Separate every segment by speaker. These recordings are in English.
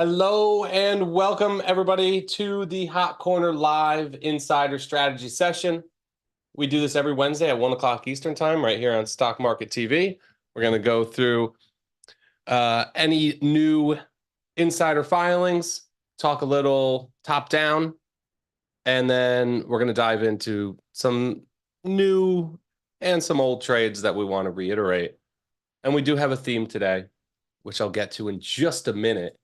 Speaker 1: Hello and welcome everybody to the Hot Corner Live Insider Strategy session. We do this every Wednesday at 1 o'clock Eastern time right here on Stock Market TV. We're going to go through any new insider filings, talk a little top down, and then we're going to dive into some new and some old trades that we want to reiterate. And we do have a theme today, which I'll get to in just a minute.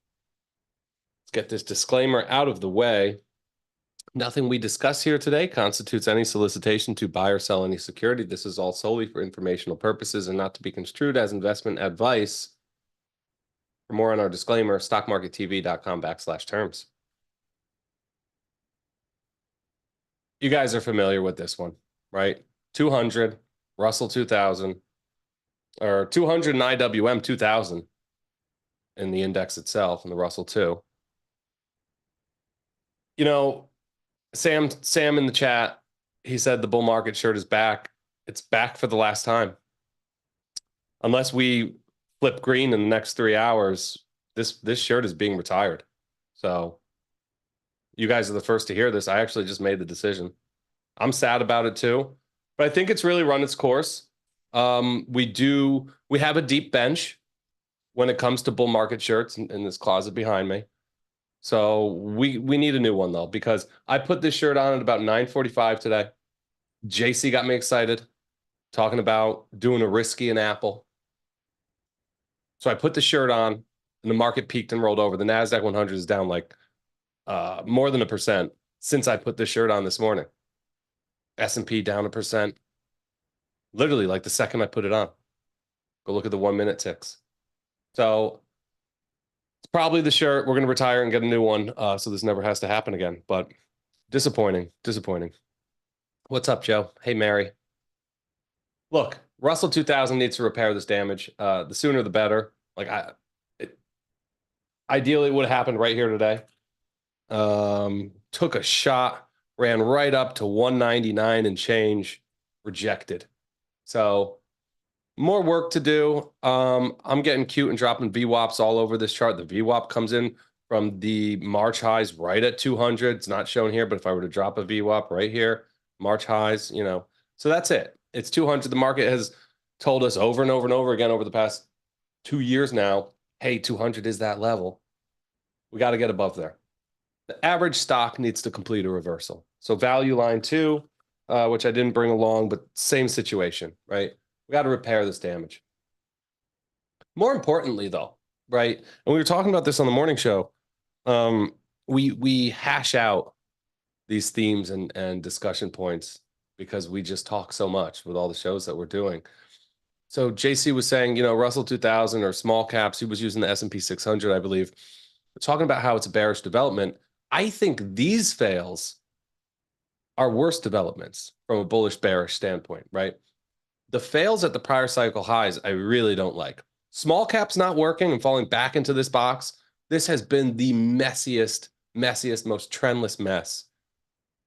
Speaker 1: Get this disclaimer out of the way. Nothing we discuss here today constitutes any solicitation to buy or sell any security. This is all solely for informational purposes and not to be construed as investment advice. For more on our disclaimer, stockmarkettv.com/terms. You guys are familiar with this one, right? 200, Russell 2000, or 200 and IWM 2000 in the index itself, and the Russell 2. You know, Sam in the chat, he said the bull market shirt is back. It's back for the last time. Unless we flip green in the next 3 hours, this shirt is being retired. So you guys are the first to hear this. I actually just made the decision. I'm sad about it too, but I think it's really run its course. We have a deep bench when it comes to bull market shirts in this closet behind me. So we need a new one though, because I put this shirt on at about 9:45 today. JC got me excited, talking about doing a risky in Apple. So I put the shirt on, and the market peaked and rolled over. The NASDAQ 100 is down like more than 1% since I put this shirt on this morning. S&P down 1%. Literally like the second I put it on. Go look at the 1-minute ticks. So it's probably the shirt. We're going to retire and get a new one, so this never has to happen again. But disappointing. What's up, Joe? Hey, Mary. Look, Russell 2000 needs to repair this damage. The sooner the better. Ideally, it would have happened right here today. Took a shot, ran right up to 199 and change, rejected. So more work to do. I'm getting cute and dropping VWAPs all over this chart. The VWAP comes in from the March highs right at 200. It's not shown here, but if I were to drop a VWAP right here, March highs, so that's it. It's 200. The market has told us over and over and over again over the past 2 years now, hey, 200 is that level. We got to get above there. The average stock needs to complete a reversal. So value line 2, which I didn't bring along, but same situation, right? We got to repair this damage. More importantly, though, right? And we were talking about this on the morning show. We hash out these themes and discussion points because we just talk so much with all the shows that we're doing. So JC was saying, Russell 2000 or small caps. He was using the S&P 600, I believe. We're talking about how it's a bearish development. I think these fails are worse developments from a bullish bearish standpoint, right? The fails at the prior cycle highs, I really don't like. Small caps not working and falling back into this box. This has been the messiest, most trendless mess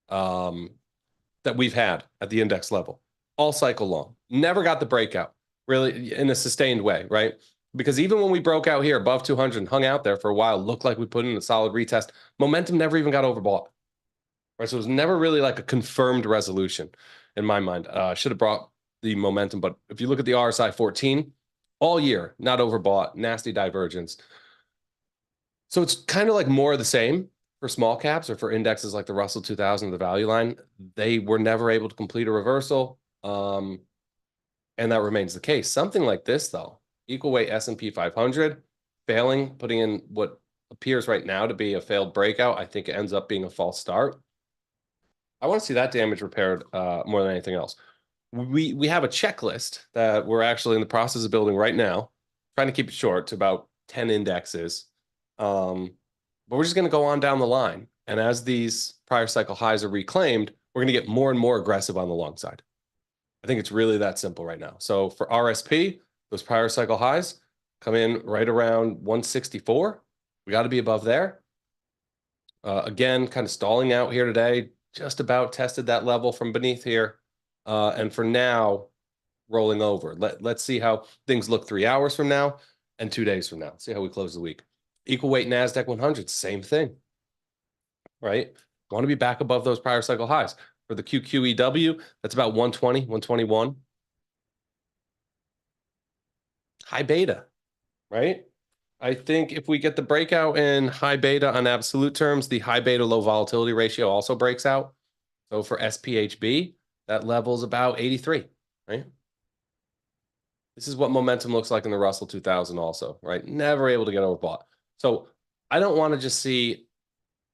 Speaker 1: that we've had at the index level all cycle long. Never got the breakout really in a sustained way, right? Because even when we broke out here above 200 and hung out there for a while, looked like we put in a solid retest, momentum never even got overbought, right? So it was never really like a confirmed resolution in my mind. Should have brought the momentum, but if you look at the RSI 14, all year, not overbought, nasty divergence. So it's kind of like more of the same for small caps or for indexes like the Russell 2000, the value line. They were never able to complete a reversal, and that remains the case. Something like this, though, equal weight S&P 500, failing, putting in what appears right now to be a failed breakout. I think it ends up being a false start. I want to see that damage repaired more than anything else. We have a checklist that we're actually in the process of building right now, trying to keep it short to about 10 indexes. But we're just going to go on down the line. And as these prior cycle highs are reclaimed, we're going to get more and more aggressive on the long side. I think it's really that simple right now. So for RSP, those prior cycle highs come in right around 164. We got to be above there. Again, kind of stalling out here today, just about tested that level from beneath here. And for now, rolling over. Let's see how things look 3 hours from now and 2 days from now. See how we close the week. Equal weight NASDAQ 100, same thing, right? Want to be back above those prior cycle highs. For the QQEW, that's about 120, 121. High beta, right? I think if we get the breakout in high beta on absolute terms, the high beta low volatility ratio also breaks out. So for SPHB, that level's about 83, right? This is what momentum looks like in the Russell 2000 also, right? Never able to get overbought. So I don't want to just see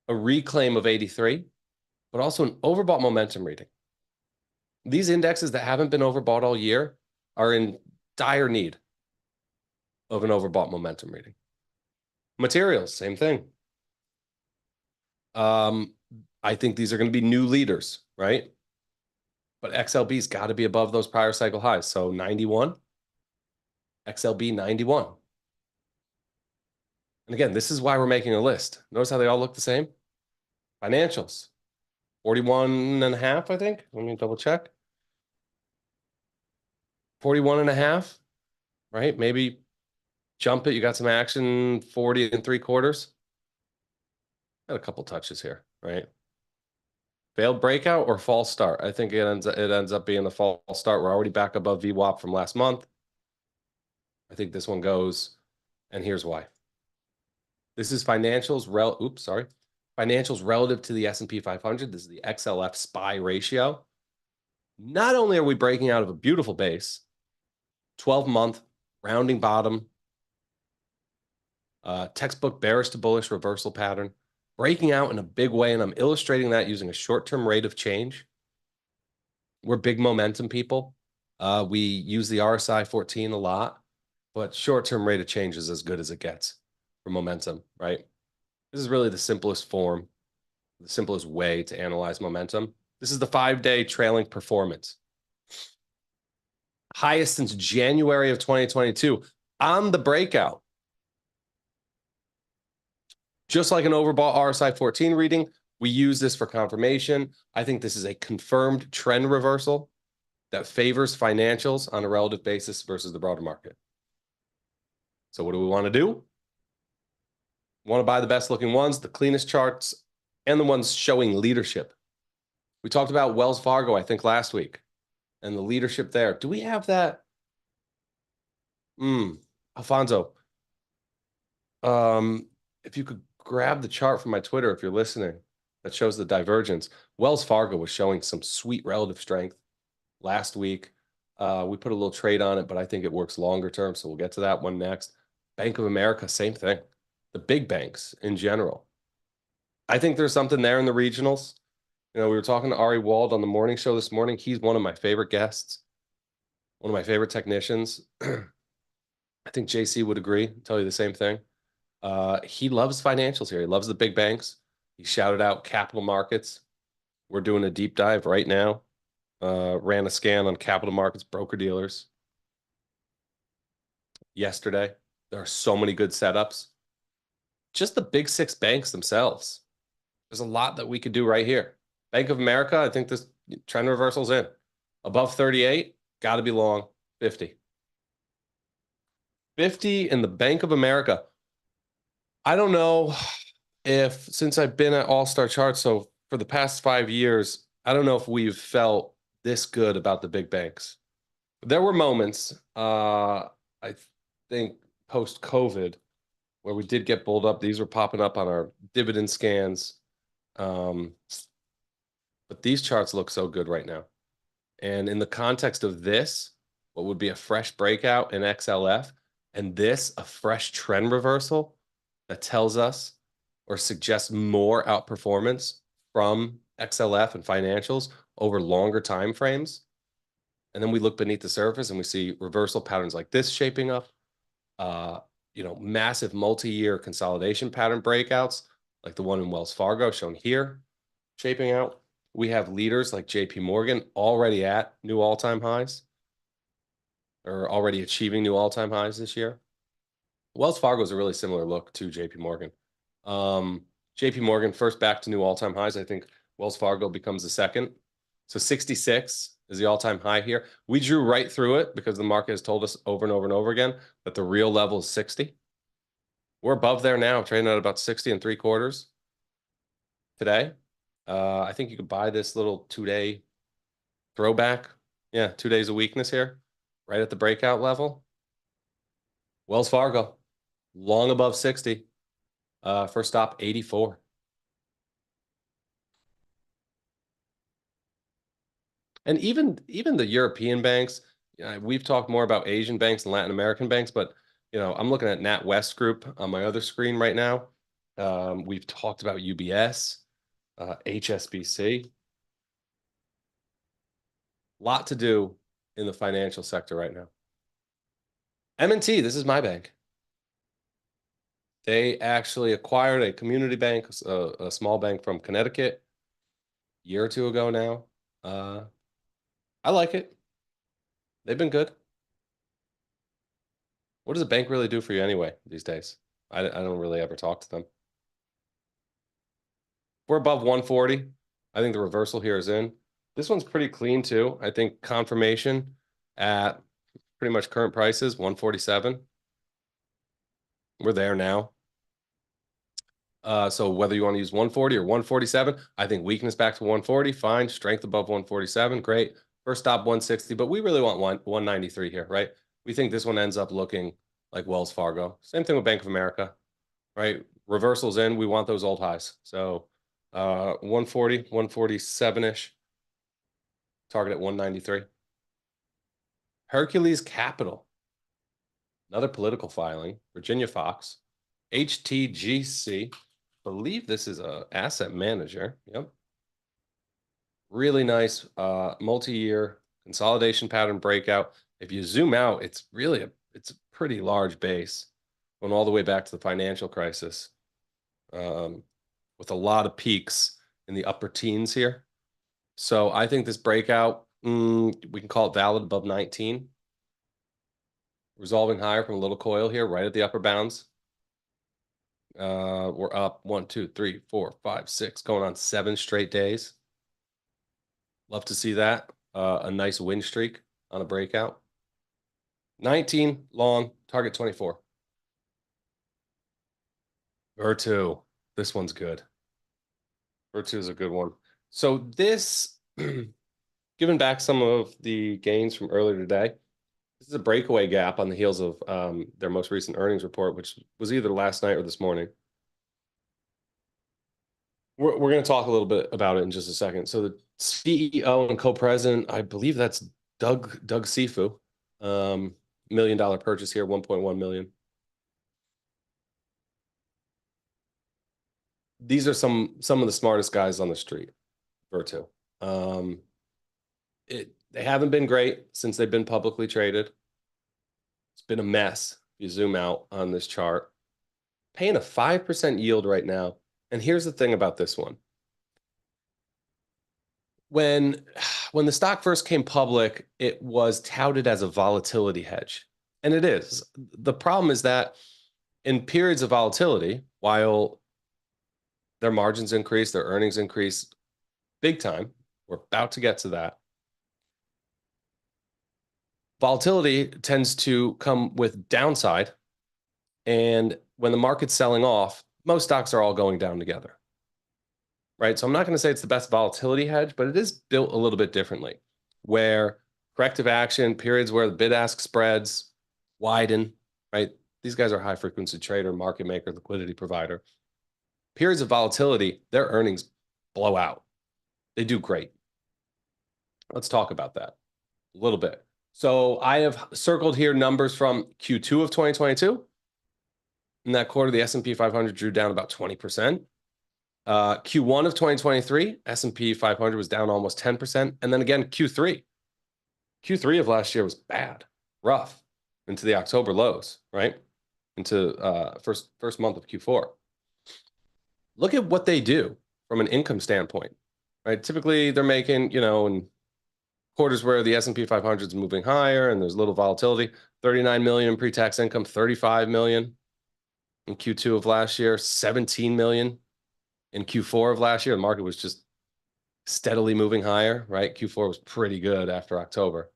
Speaker 1: a reclaim of 83, but also an overbought momentum reading. These indexes that haven't been overbought all year are in dire need of an overbought momentum reading. Materials, same thing. I think these are going to be new leaders, right? But XLB's got to be above those prior cycle highs. So 91, XLB 91. And again, this is why we're making a list. Notice how they all look the same? Financials, 41 and a half, I think. Let me double check. 41 and a half, right? Maybe jump it. You got some action, 40 and 3/4. Got a couple touches here, right? Failed breakout or false start? I think it ends up being the false start. We're already back above VWAP from last month. I think this one goes, and here's why. This is financials financials relative to the S&P 500. This is the XLF SPY ratio. Not only are we breaking out of a beautiful base, 12-month rounding bottom, textbook bearish to bullish reversal pattern, breaking out in a big way, and I'm illustrating that using a short-term rate of change. We're big momentum people. We use the RSI 14 a lot, but short-term rate of change is as good as it gets for momentum, right? This is really the simplest form, the simplest way to analyze momentum. This is the 5-day trailing performance. Highest since January of 2022 on the breakout. Just like an overbought RSI 14 reading, we use this for confirmation. I think this is a confirmed trend reversal that favors financials on a relative basis versus the broader market. So what do we want to do? We want to buy the best looking ones, the cleanest charts, and the ones showing leadership. We talked about Wells Fargo, I think, last week, and the leadership there. Do we have that? Alfonso, if you could grab the chart from my Twitter, if you're listening, that shows the divergence. Wells Fargo was showing some sweet relative strength last week. We put a little trade on it, but I think it works longer term, so we'll get to that one next. Bank of America, same thing. The big banks in general. I think there's something there in the regionals. You know, we were talking to Ari Wald on the morning show this morning. He's one of my favorite guests, one of my favorite technicians. I think JC would agree, tell you the same thing. He loves financials here. He loves the big banks. He shouted out capital markets. We're doing a deep dive right now. Ran a scan on capital markets, broker dealers. Yesterday, there are so many good setups. Just the big six banks themselves. There's a lot that we could do right here. Bank of America, I think this trend reversal's in. Above 38, got to be long, 50. 50 in the Bank of America. I don't know if, since I've been at All-Star Charts, so for the past 5 years, I don't know if we've felt this good about the big banks. There were moments, I think, post-COVID, where we did get bulled up. These were popping up on our dividend scans. But these charts look so good right now. And in the context of this, what would be a fresh breakout in XLF, and this, a fresh trend reversal that tells us or suggests more outperformance from XLF and financials over longer time frames. And then we look beneath the surface and we see reversal patterns like this shaping up, massive multi-year consolidation pattern breakouts, like the one in Wells Fargo shown here, shaping out. We have leaders like JP Morgan already at new all-time highs, or already achieving new all-time highs this year. Wells Fargo is a really similar look to JP Morgan. JP Morgan first back to new all-time highs. I think Wells Fargo becomes the second. So 66 is the all-time high here. We drew right through it because the market has told us over and over and over again that the real level is 60. We're above there now, trading at about 60 and 3/4 today. I think you could buy this little 2-day throwback. Yeah, 2 days of weakness here, right at the breakout level. Wells Fargo, long above 60. First stop 84. And even the European banks, we've talked more about Asian banks and Latin American banks, but I'm looking at NatWest Group on my other screen right now. We've talked about UBS, HSBC. Lot to do in the financial sector right now. M&T, this is my bank. They actually acquired a community bank, a small bank from Connecticut, a year or two ago now. I like it. They've been good. What does a bank really do for you anyway these days? I don't really ever talk to them. We're above 140. I think the reversal here is in. This one's pretty clean too. I think confirmation at pretty much current prices, 147. We're there now. So whether you want to use 140 or 147, I think weakness back to 140, fine. Strength above 147, great. First stop 160, but we really want 193 here, right? We think this one ends up looking like Wells Fargo. Same thing with Bank of America, right? Reversals in, we want those old highs. So 140, 147-ish. Target at 193. Hercules Capital. Another political filing. Virginia Fox. HTGC. Believe this is a asset manager. Yep. Really nice multi-year consolidation pattern breakout. If you zoom out, it's really it's a pretty large base, going all the way back to the financial crisis, with a lot of peaks in the upper teens here. So I think this breakout, we can call it valid above 19. Resolving higher from a little coil here, right at the upper bounds. We're up 1, 2, 3, 4, 5, 6, going on 7 straight days. Love to see that. A nice win streak on a breakout. 19 long, target 24. Virtu, this one's good. Virtu is a good one. So this, given back some of the gains from earlier today, this is a breakaway gap on the heels of their most recent earnings report, which was either last night or this morning. We're going to talk a little bit about it in just a second. So the CEO and co-president, I believe that's Doug Sifu, $1 million purchase here, 1.1 million. These are some of the smartest guys on the street, Virtu. They haven't been great since they've been publicly traded. It's been a mess. If you zoom out on this chart, paying a 5% yield right now. And here's the thing about this one. When the stock first came public, it was touted as a volatility hedge. And it is. The problem is that in periods of volatility, while their margins increase, their earnings increase big time, we're about to get to that. Volatility tends to come with downside. And when the market's selling off, most stocks are all going down together, right? So I'm not going to say it's the best volatility hedge, but it is built a little bit differently, where corrective action, periods where the bid-ask spreads widen, right? These guys are high-frequency trader, market maker, liquidity provider. Periods of volatility, their earnings blow out. They do great. Let's talk about that a little bit. So I have circled here numbers from Q2 of 2022. In that quarter, the S&P 500 drew down about 20%. Q1 of 2023, S&P 500 was down almost 10%. And then again, Q3 of last year was bad, rough, into the October lows, right? Into first month of Q4. Look at what they do from an income standpoint, right? Typically, they're making, in quarters where the S&P 500 is moving higher and there's little volatility, 39 million in pre-tax income, 35 million in Q2 of last year, 17 million in Q4 of last year. The market was just steadily moving higher, right? Q4 was pretty good after October.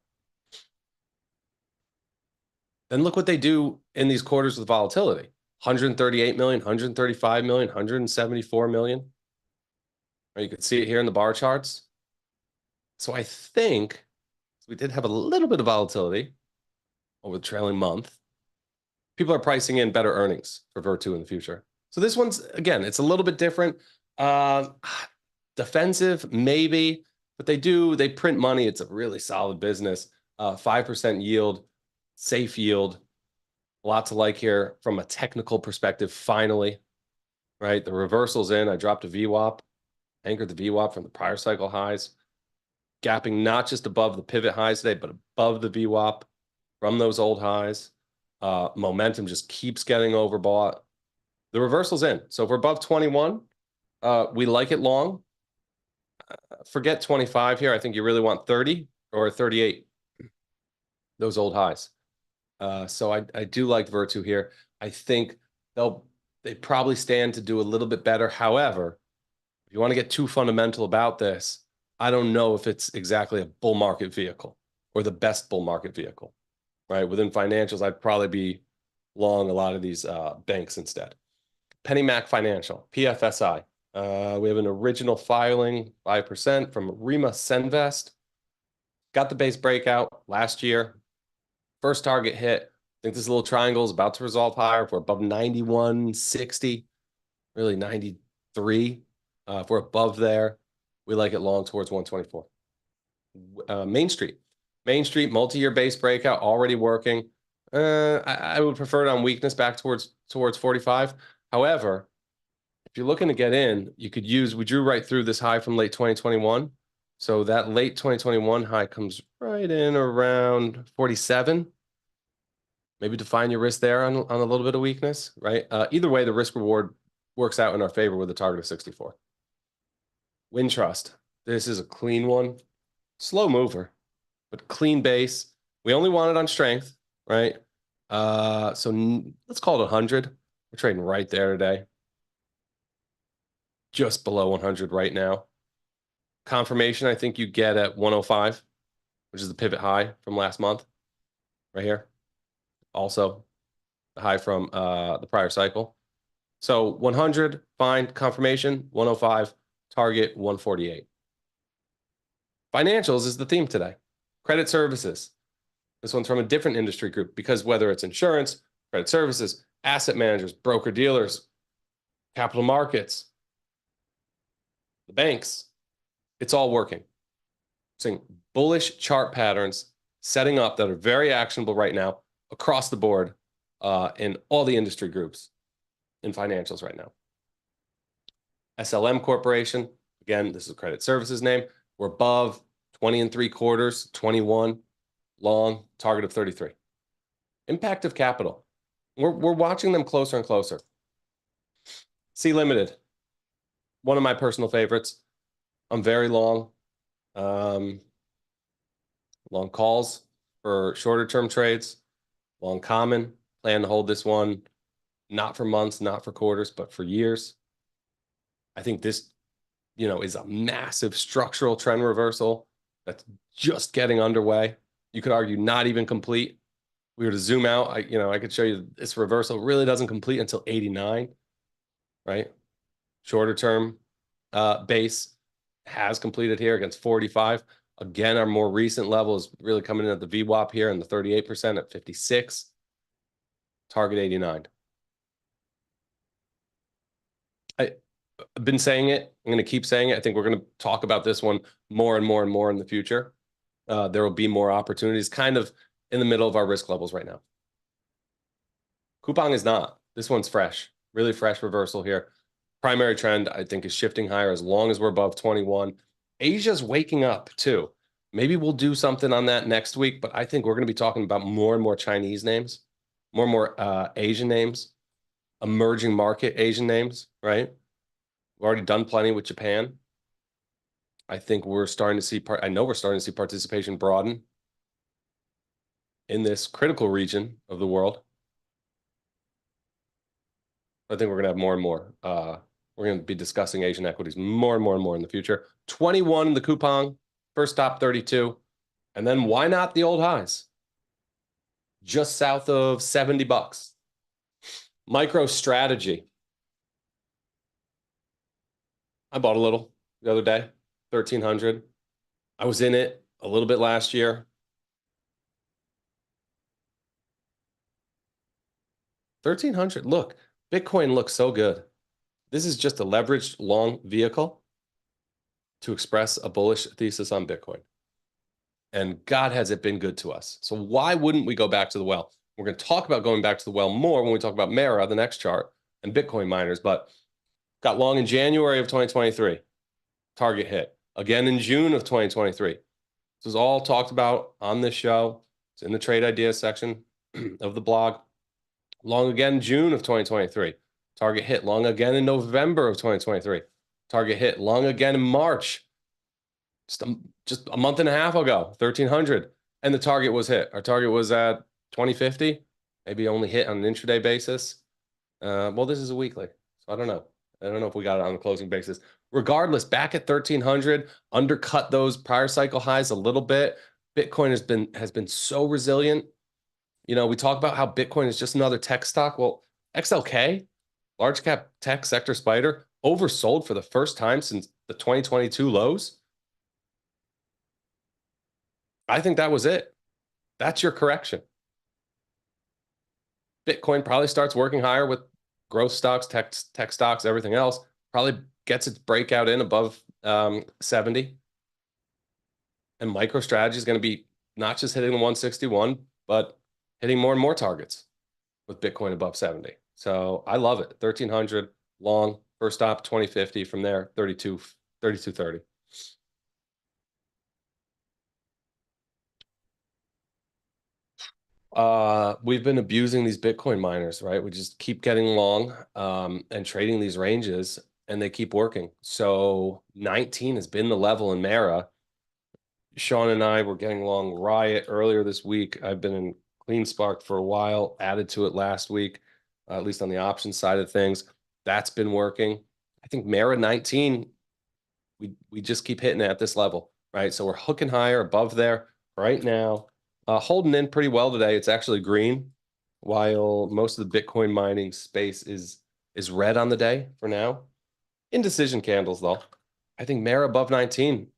Speaker 1: Then look what they do in these quarters with volatility. 138 million, 135 million, 174 million. Or you can see it here in the bar charts. So I think we did have a little bit of volatility over the trailing month. People are pricing in better earnings for Virtu in the future. So this one's, again, it's a little bit different. Defensive, maybe, but they print money. It's a really solid business. 5% yield, safe yield. A lot to like here from a technical perspective, finally, right? The reversal's in. I dropped a VWAP, anchored the VWAP from the prior cycle highs, gapping not just above the pivot highs today, but above the VWAP from those old highs. Momentum just keeps getting overbought. The reversal's in. So if we're above 21, we like it long. Forget 25 here. I think you really want 30 or 38, those old highs. So I do like Virtu here. I think they probably stand to do a little bit better. However, if you want to get too fundamental about this, I don't know if it's exactly a bull market vehicle or the best bull market vehicle, right? Within financials, I'd probably be long a lot of these banks instead. PennyMac Financial, PFSI. We have an original filing, 5% from Rima Senvest. Got the base breakout last year. First target hit. I think this little triangle is about to resolve higher. If we're above 91.60, really 93. If we're above there, we like it long towards 124. Main Street, multi-year base breakout, already working. I would prefer it on weakness back towards 45. However, if you're looking to get in, we drew right through this high from late 2021. So that late 2021 high comes right in around 47. Maybe define your risk there on a little bit of weakness, right? Either way, the risk reward works out in our favor with a target of 64. Wintrust. This is a clean one. Slow mover, but clean base. We only want it on strength, right? So let's call it 100. We're trading right there today. Just below 100 right now. Confirmation, I think you get at 105, which is the pivot high from last month, right here. Also, the high from the prior cycle. So 100, fine. Confirmation, 105, target 148. Financials is the theme today. Credit services. This one's from a different industry group because whether it's insurance, credit services, asset managers, broker-dealers, capital markets, the banks, it's all working. Seeing bullish chart patterns setting up that are very actionable right now across the board in all the industry groups in financials right now. SLM Corporation, again, this is a credit services name. We're above 20.75, 21, long, target of 33. Impact of capital. We're watching them closer and closer. C Limited, one of my personal favorites. I'm very long. Long calls for shorter term trades. Long common. Plan to hold this one not for months, not for quarters, but for years. I think this, is a massive structural trend reversal that's just getting underway. You could argue not even complete. We were to zoom out, I could show you this reversal really doesn't complete until 89, right? Shorter term base has completed here against 45. Again, our more recent level is really coming in at the VWAP here in the 38% at 56. Target 89. I've been saying it. I'm going to keep saying it. I think we're going to talk about this one more and more and more in the future. There will be more opportunities kind of in the middle of our risk levels right now. Coupang is not. This one's fresh, really fresh reversal here. Primary trend, I think, is shifting higher as long as we're above 21. Asia's waking up too. Maybe we'll do something on that next week, but I think we're going to be talking about more and more Chinese names, more and more Asian names, emerging market Asian names, right? We've already done plenty with Japan. I think we're starting to see I know we're starting to see participation broaden in this critical region of the world. I think we're going to have more and more. We're going to be discussing Asian equities more and more and more in the future. 21 in the Coupang, first stop 32. And then why not the old highs? Just south of $70. MicroStrategy. I bought a little the other day, 1,300. I was in it a little bit last year. 1,300. Look, Bitcoin looks so good. This is just a leveraged long vehicle to express a bullish thesis on Bitcoin. And God, has it been good to us. So why wouldn't we go back to the well? We're going to talk about going back to the well more when we talk about Mara, the next chart, and Bitcoin miners. But got long in January of 2023. Target hit. Again in June of 2023. This was all talked about on this show. It's in the trade ideas section of the blog. Long again June of 2023. Target hit. Long again in November of 2023. Target hit. Long again in March. Just a month and a half ago, 1,300. And the target was hit. Our target was at 2050. Maybe only hit on an intraday basis. Well, this is a weekly. So I don't know. I don't know if we got it on a closing basis. Regardless, back at 1,300, undercut those prior cycle highs a little bit. Bitcoin has been so resilient. You know, we talk about how Bitcoin is just another tech stock. Well, XLK, large cap tech sector spider, oversold for the first time since the 2022 lows. I think that was it. That's your correction. Bitcoin probably starts working higher with growth stocks, tech stocks, everything else. Probably gets its breakout in above 70. And MicroStrategy is going to be not just hitting the 161, but hitting more and more targets with Bitcoin above 70. So I love it. 1,300 long, first stop 2050, from there 3230. We've been abusing these Bitcoin miners, right? We just keep getting long and trading these ranges, and they keep working. So 19 has been the level in Mara. Sean and I were getting long Riot earlier this week. I've been in Clean Spark for a while, added to it last week, at least on the options side of things. That's been working. I think Mara 19, we just keep hitting it at this level, right? So we're hooking higher above there right now. Holding in pretty well today. It's actually green, while most of the Bitcoin mining space is red on the day for now. Indecision candles, though. I think Mara above 19,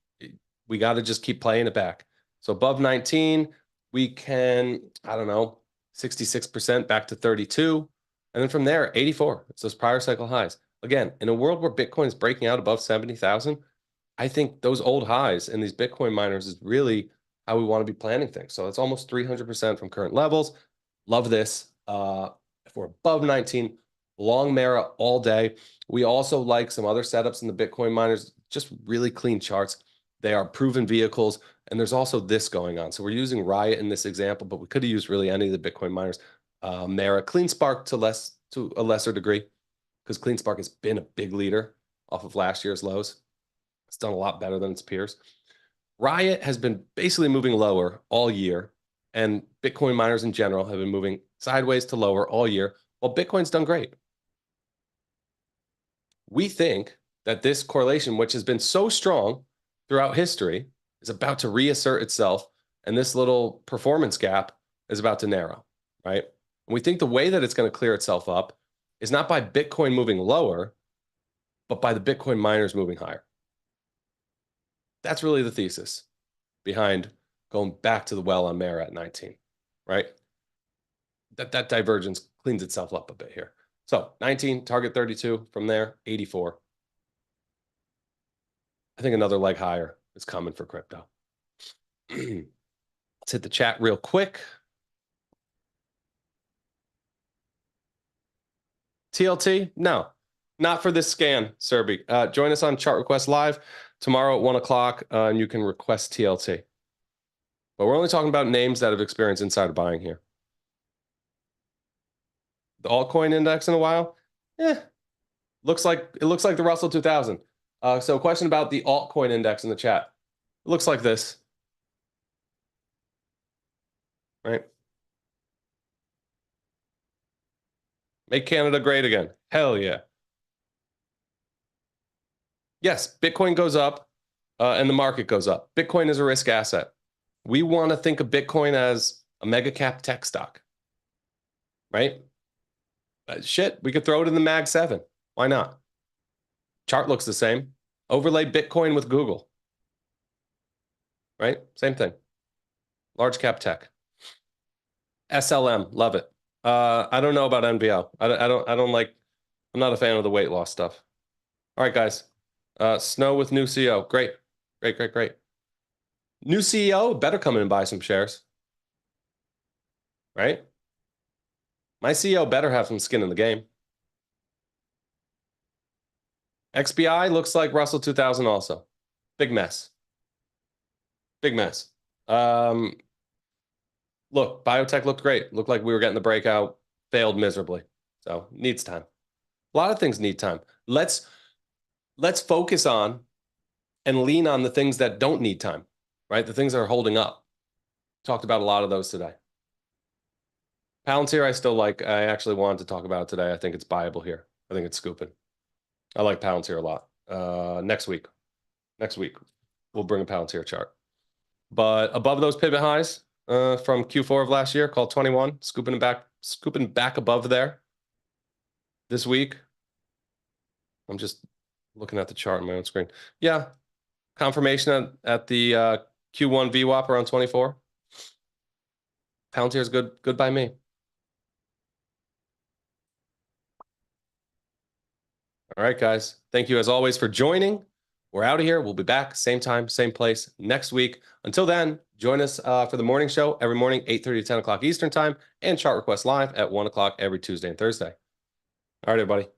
Speaker 1: we got to just keep playing it back. So above 19, we can, I don't know, 66% back to 32. And then from there, 84. It's those prior cycle highs. Again, in a world where Bitcoin is breaking out above 70,000, I think those old highs in these Bitcoin miners is really how we want to be planning things. So it's almost 300% from current levels. Love this. If we're above 19, long Mara all day. We also like some other setups in the Bitcoin miners, just really clean charts. They are proven vehicles. And there's also this going on. So we're using Riot in this example, but we could have used really any of the Bitcoin miners. Mara, Clean Spark to a lesser degree, because Clean Spark has been a big leader off of last year's lows. It's done a lot better than its peers. Riot has been basically moving lower all year, and Bitcoin miners in general have been moving sideways to lower all year, while Bitcoin's done great. We think that this correlation, which has been so strong throughout history, is about to reassert itself, and this little performance gap is about to narrow, right? And we think the way that it's going to clear itself up is not by Bitcoin moving lower, but by the Bitcoin miners moving higher. That's really the thesis behind going back to the well on Mara at 19, right? That divergence cleans itself up a bit here. So 19, target 32, from there, 84. I think another leg higher is coming for crypto. Let's hit the chat real quick. TLT? No, not for this scan, Serby. Join us on Chart Request Live tomorrow at 1 o'clock, and you can request TLT. But we're only talking about names that have experienced insider buying here. The altcoin index in a while? Looks like the Russell 2000. So a question about the altcoin index in the chat. It looks like this. Right? Make Canada great again. Hell yeah. Yes, Bitcoin goes up and the market goes up. Bitcoin is a risk asset. We want to think of Bitcoin as a mega cap tech stock, right? Shit, we could throw it in the Mag 7. Why not? Chart looks the same. Overlay Bitcoin with Google. Right? Same thing. Large cap tech. SLM, love it. I don't know about NBL. I don't like, I'm not a fan of the weight loss stuff. All right, guys. Snow with new CEO. Great. Great. New CEO better come in and buy some shares. Right? My CEO better have some skin in the game. XBI looks like Russell 2000 also. Big mess. Big mess. Look, biotech looked great. Looked like we were getting the breakout. Failed miserably. So needs time. A lot of things need time. Let's focus on and lean on the things that don't need time, right? The things that are holding up. Talked about a lot of those today. Palantir, I still like. I actually wanted to talk about it today. I think it's buyable here. I think it's scooping. I like Palantir a lot. Next week, we'll bring a Palantir chart. But above those pivot highs from Q4 of last year, called 21, scooping back above there this week. I'm just looking at the chart on my own screen. Yeah, confirmation at the Q1 VWAP around 24. Palantir is good by me. All right, guys. Thank you as always for joining. We're out of here. We'll be back same time, same place next week. Until then, join us for the morning show every morning, 8:30 to 10 o'clock Eastern time, and Chart Request Live at 1 o'clock every Tuesday and Thursday. All right, everybody.